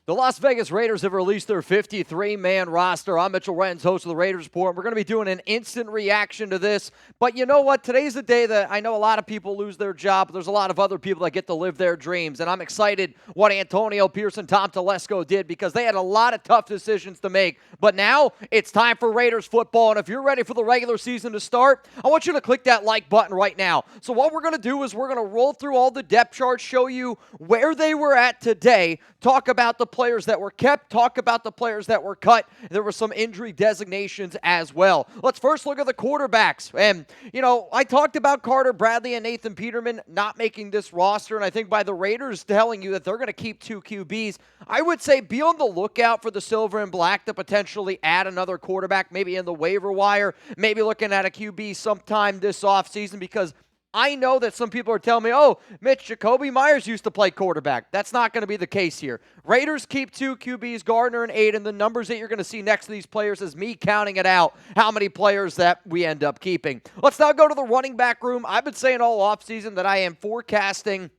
The Las Vegas Raiders have released their 53-man roster. I'm Mitchell Renz, host of the Raiders Report. We're going to be doing an instant reaction to this. But you know what? Today's the day that I know a lot of people lose their job, but there's a lot of other people that get to live their dreams. And I'm excited what Antonio, Pierce, and Tom Telesco did because they had a lot of tough decisions to make. But now it's time for Raiders football. And if you're ready for the regular season to start, I want you to click that like button right now. So what we're going to do is we're going to roll through all the depth charts, show you where they were at today, talk about the players that were kept, talk about the players that were cut. There were some injury designations as well. Let's first look at the quarterbacks. And, you know, I talked about Carter Bradley and Nathan Peterman not making this roster, and I think by the Raiders telling you that they're going to keep two QBs, I would say be on the lookout for the silver and black to potentially add another quarterback, maybe in the waiver wire, maybe looking at a QB sometime this offseason, because I know that some people are telling me, oh, Mitch, Jakobi Meyers used to play quarterback. That's not going to be the case here. Raiders keep two QBs, Gardner and Aidan. The numbers that you're going to see next to these players is me counting it out, how many players that we end up keeping. Let's now go to the running back room. I've been saying all offseason that I am forecasting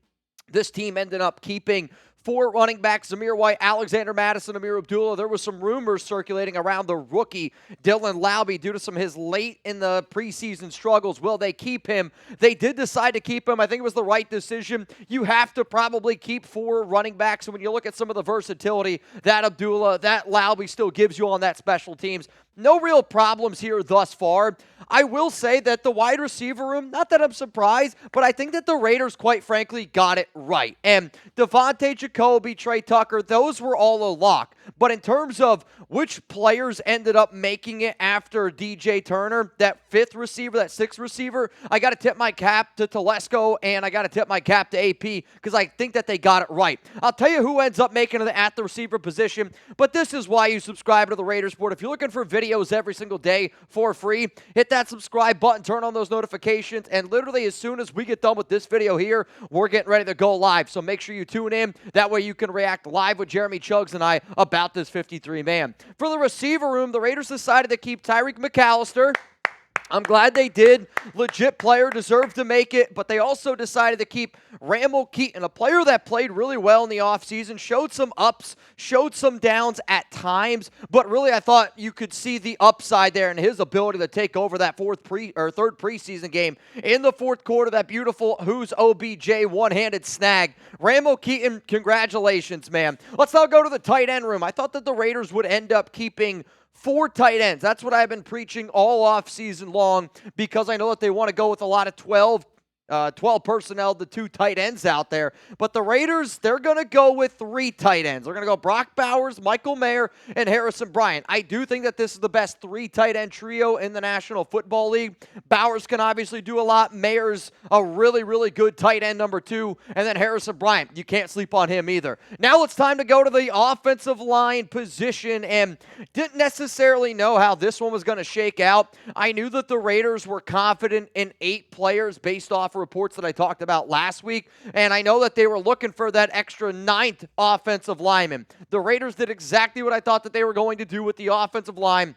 this team ended up keeping 4 running backs, Zamir White, Alexander Mattison, Ameer Abdullah. There was some rumors circulating around the rookie, Dylan Laube, due to some of his late in the preseason struggles. Will they keep him? They did decide to keep him. I think it was the right decision. You have to probably keep 4 running backs. And when you look at some of the versatility that Abdullah, that Laube still gives you on that special teams, no real problems here thus far. I will say that the wide receiver room, not that I'm surprised, but I think that the Raiders, quite frankly, got it right. And Davante, Jakobi, Tre Tucker, those were all a lock. But in terms of which players ended up making it after DJ Turner, that 5th receiver, that 6th receiver, I got to tip my cap to Telesco and I got to tip my cap to AP because I think that they got it right. I'll tell you who ends up making it at the receiver position, but this is why you subscribe to the Raiders Report. If you're looking for videos every single day for free, hit that subscribe button, turn on those notifications, and literally as soon as we get done with this video here, we're getting ready to go live. So make sure you tune in. That way you can react live with Jeremy Chugs and I about this 53-man. For the receiver room, the Raiders decided to keep Tyreik McAllister. I'm glad they did. Legit player, deserved to make it, but they also decided to keep Ramel Keyton, a player that played really well in the offseason, showed some ups, showed some downs at times, but really I thought you could see the upside there and his ability to take over that third preseason game in the fourth quarter, that beautiful Who's OBJ one-handed snag. Ramel Keyton, congratulations, man. Let's now go to the tight end room. I thought that the Raiders would end up keeping 4 tight ends. That's what I've been preaching all off season long because I know that they want to go with a lot of 12 personnel, the 2 tight ends out there. But the Raiders, they're going to go with 3 tight ends. They're going to go Brock Bowers, Michael Mayer, and Harrison Bryant. I do think that this is the best 3 tight end trio in the National Football League. Bowers can obviously do a lot. Mayer's a really, really good tight end number 2. And then Harrison Bryant, you can't sleep on him either. Now it's time to go to the offensive line position, and didn't necessarily know how this one was going to shake out. I knew that the Raiders were confident in 8 players based off reports that I talked about last week, and I know that they were looking for that extra 9th offensive lineman. The Raiders did exactly what I thought that they were going to do with the offensive line,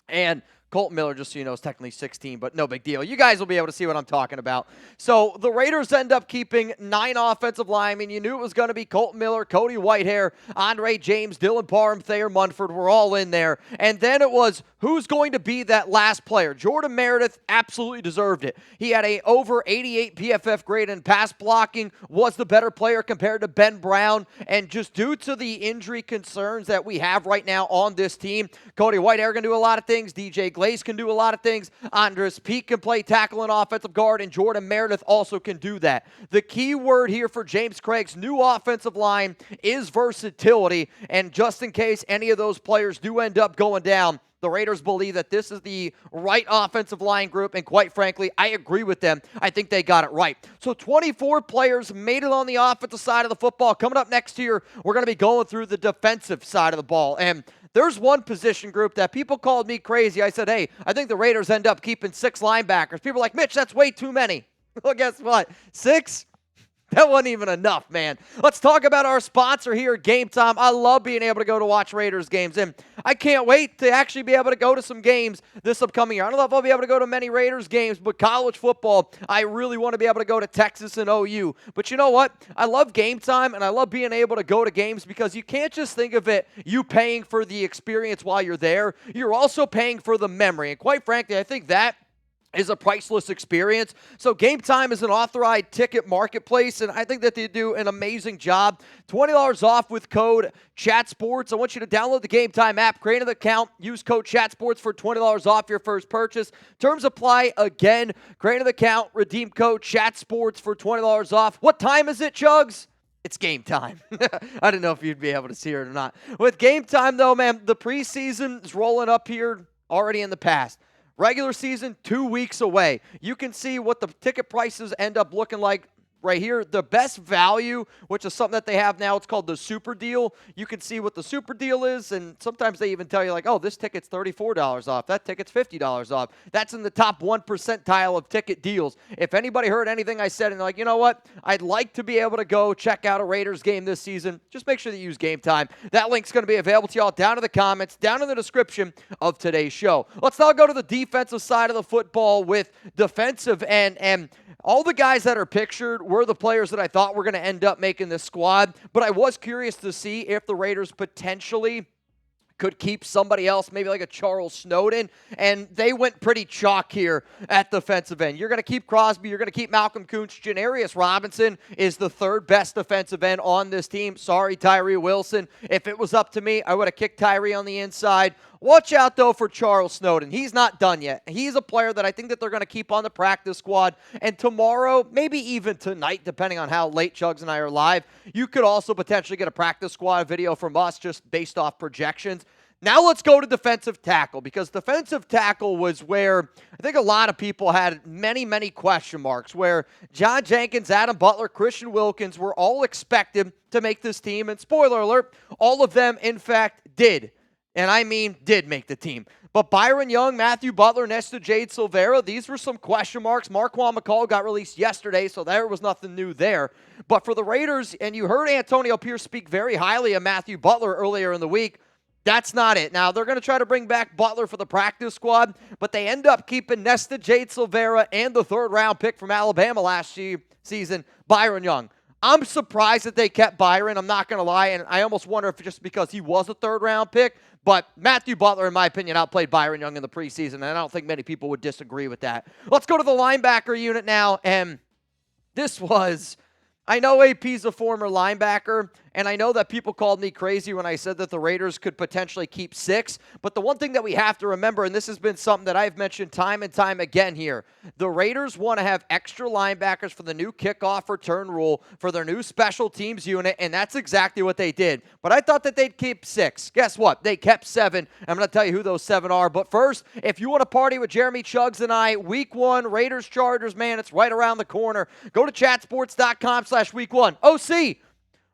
and Colton Miller, just so you know, is technically 16, but no big deal. You guys will be able to see what I'm talking about. So the Raiders end up keeping 9 offensive linemen. You knew it was going to be Colton Miller, Cody Whitehair, Andre James, Dylan Parham, Thayer Munford were all in there. And then it was who's going to be that last player. Jordan Meredith absolutely deserved it. He had a over 88 PFF grade in pass blocking, was the better player compared to Ben Brown. And just due to the injury concerns that we have right now on this team, Cody Whitehair can do a lot of things. DJ Glaze can do a lot of things. Andres Peak can play tackle and offensive guard, and Jordan Meredith also can do that. The key word here for James Craig's new offensive line is versatility, and just in case any of those players do end up going down, the Raiders believe that this is the right offensive line group, and quite frankly, I agree with them. I think they got it right. So 24 players made it on the offensive side of the football. Coming up next year, we're going to be going through the defensive side of the ball, and there's one position group that people called me crazy. I said, hey, I think the Raiders end up keeping 6 linebackers. People are like, Mitch, that's way too many. Well, guess what? 6? That wasn't even enough, man. Let's talk about our sponsor here at GameTime. I love being able to go to watch Raiders games, and I can't wait to actually be able to go to some games this upcoming year. I don't know if I'll be able to go to many Raiders games, but college football, I really want to be able to go to Texas and OU. But you know what? I love Game Time, and I love being able to go to games because you can't just think of it, you paying for the experience while you're there. You're also paying for the memory. And quite frankly, I think that is a priceless experience. So Game Time is an authorized ticket marketplace, and I think that they do an amazing job. $20 off with code ChatSports. I want you to download the Game Time app, create an account, use code ChatSports for $20 off your first purchase. Terms apply again. Create an account, redeem code ChatSports for $20 off. What time is it, Chugs? It's game time. I didn't know if you'd be able to see it or not. With Game Time, though, man, the preseason is rolling up here already in the past. Regular season, 2 weeks away. You can see what the ticket prices end up looking like right here. The best value, which is something that they have now, it's called the Super Deal. You can see what the Super Deal is, and sometimes they even tell you, like, oh, this ticket's $34 off. That ticket's $50 off. That's in the top 1 percentile of ticket deals. If anybody heard anything I said and they're like, you know what, I'd like to be able to go check out a Raiders game this season, just make sure that you use Game Time. That link's going to be available to y'all down in the comments, down in the description of today's show. Let's now go to the defensive side of the football with defensive end, and all the guys that are pictured were the players that I thought were going to end up making this squad, but I was curious to see if the Raiders potentially could keep somebody else, maybe like a Charles Snowden, and they went pretty chalk here at defensive end. You're going to keep Crosby, you're going to keep Malcolm Kuntz. Janarius Robinson is the third best defensive end on this team. Sorry, Tyree Wilson. If it was up to me, I would have kicked Tyree on the inside. Watch out, though, for Charles Snowden. He's not done yet. He's a player that I think that they're going to keep on the practice squad. And tomorrow, maybe even tonight, depending on how late Chugs and I are live, you could also potentially get a practice squad video from us just based off projections. Now let's go to defensive tackle, because defensive tackle was where I think a lot of people had many, many question marks, where John Jenkins, Adam Butler, Christian Wilkins were all expected to make this team. And spoiler alert, all of them, in fact, did. And I mean did make the team. But Byron Young, Matthew Butler, Nesta Jade Silvera, these were some question marks. Marquand McCall got released yesterday, so there was nothing new there. But for the Raiders, and you heard Antonio Pierce speak very highly of Matthew Butler earlier in the week, that's not it. Now, they're going to try to bring back Butler for the practice squad, but they end up keeping Nesta Jade Silvera and the third-round pick from Alabama last season, Byron Young. I'm surprised that they kept Byron, I'm not going to lie, and I almost wonder if it's just because he was a third-round pick, but Matthew Butler, in my opinion, outplayed Byron Young in the preseason, and I don't think many people would disagree with that. Let's go to the linebacker unit now, and this was, I know AP's a former linebacker, and I know that people called me crazy when I said that the Raiders could potentially keep 6, but the one thing that we have to remember, and this has been something that I've mentioned time and time again here, the Raiders want to have extra linebackers for the new kickoff return rule for their new special teams unit, and that's exactly what they did. But I thought that they'd keep 6. Guess what? They kept 7. I'm going to tell you who those 7 are, but first, if you want to party with Jeremy Chugs and I, Week 1, Raiders-Chargers, man, it's right around the corner. Go to chatsports.com/week1. OC,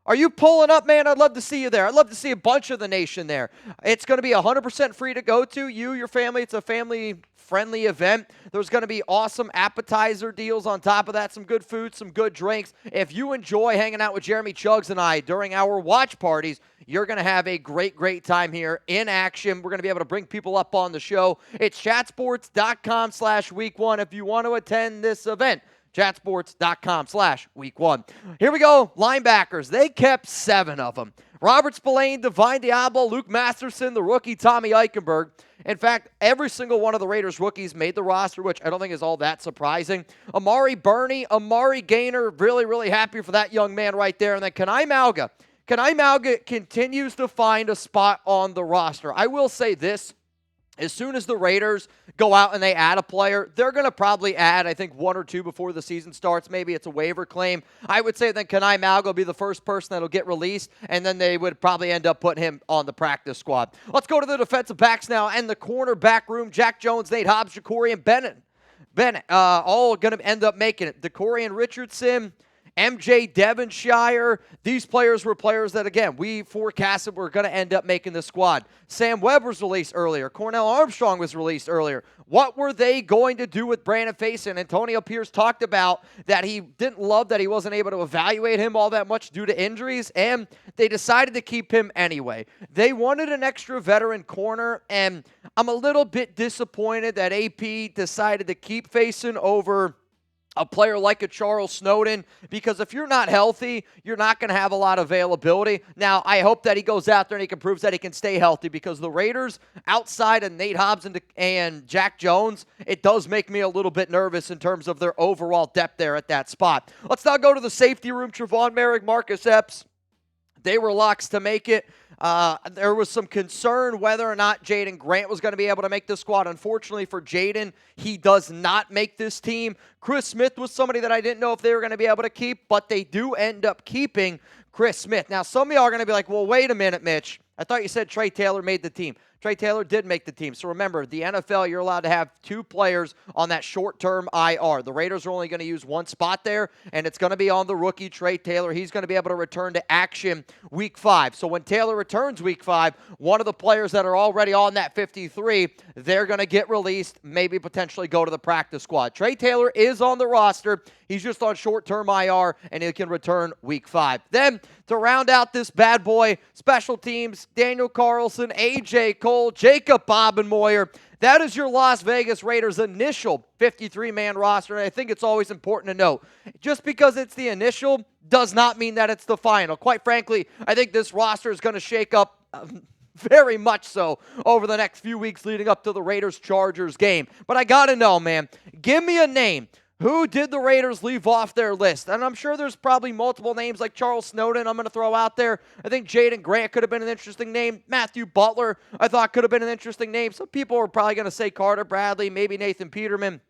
are you pulling up, man? I'd love to see you there. I'd love to see a bunch of the nation there. It's going to be 100% free to go to. You, your family, it's a family-friendly event. There's going to be awesome appetizer deals on top of that, some good food, some good drinks. If you enjoy hanging out with Jeremy Chugs and I during our watch parties, you're going to have a great, great time here in action. We're going to be able to bring people up on the show. It's chatsports.com/week1 if you want to attend this event. chatsports.com/week1. Here we go. Linebackers. They kept 7 of them. Robert Spillane, Divine Diablo, Luke Masterson, the rookie Tommy Eichenberg. In fact, every single one of the Raiders rookies made the roster, which I don't think is all that surprising. Amari Burney, Amari Gaynor, really, really happy for that young man right there. And then Kenai Mauga. Kenai Mauga continues to find a spot on the roster. I will say this. As soon as the Raiders go out and they add a player, they're going to probably add, I think, 1 or 2 before the season starts. Maybe it's a waiver claim. I would say that Kenai Mauga will be the first person that will get released, and then they would probably end up putting him on the practice squad. Let's go to the defensive backs now and the cornerback room. Jack Jones, Nate Hobbs, Ja'Cory, and Bennett. All going to end up making it. DeCorian Richardson MJ Devonshire. These players were players that, again, we forecasted were going to end up making the squad. Sam Webb was released earlier. Cornell Armstrong was released earlier. What were they going to do with Brandon Facyson? Antonio Pierce talked about that he didn't love that he wasn't able to evaluate him all that much due to injuries, and they decided to keep him anyway. They wanted an extra veteran corner, and I'm a little bit disappointed that AP decided to keep Facyson over a player like a Charles Snowden, because if you're not healthy, you're not going to have a lot of availability. Now, I hope that he goes out there and he can prove that he can stay healthy, because the Raiders, outside of Nate Hobbs and Jack Jones, it does make me a little bit nervous in terms of their overall depth there at that spot. Let's now go to the safety room. Trevon Merrick, Marcus Epps, they were locks to make it. There was some concern whether or not Jaden Grant was going to be able to make this squad. Unfortunately for Jaden, he does not make this team. Chris Smith was somebody that I didn't know if they were going to be able to keep, but they do end up keeping Chris Smith. Now, some of y'all are going to be like, well, wait a minute, Mitch. I thought you said Tre Taylor made the team. Tre Taylor did make the team. So remember, the NFL, you're allowed to have 2 players on that short-term IR. The Raiders are only going to use 1 spot there, and it's going to be on the rookie, Tre Taylor. He's going to be able to return to action week 5. So when Taylor returns week 5, one of the players that are already on that 53, they're going to get released, maybe potentially go to the practice squad. Tre Taylor is on the roster. He's just on short-term IR, and he can return week 5. Then, to round out this bad boy, special teams, Daniel Carlson, A.J. Cole, Jacob Bobenmoyer. That is your Las Vegas Raiders' initial 53-man roster, and I think it's always important to note, just because it's the initial does not mean that it's the final. Quite frankly, I think this roster is going to shake up very much so over the next few weeks leading up to the Raiders-Chargers game. But I got to know, man, give me a name. Who did the Raiders leave off their list? And I'm sure there's probably multiple names like Charles Snowden I'm going to throw out there. I think Jaden Grant could have been an interesting name. Matthew Butler, I thought, could have been an interesting name. Some people are probably going to say Carter Bradley, maybe Nathan Peterman.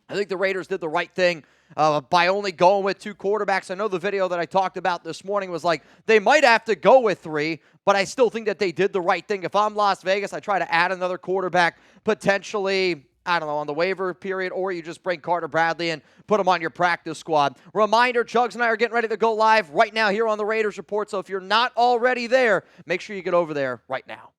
I think the Raiders did the right thing by only going with 2 quarterbacks. I know the video that I talked about this morning was like, they might have to go with 3, but I still think that they did the right thing. If I'm Las Vegas, I try to add another quarterback, potentially, I don't know, on the waiver period, or you just bring Carter Bradley and put him on your practice squad. Reminder, Chugs and I are getting ready to go live right now here on the Raiders Report, so if you're not already there, make sure you get over there right now.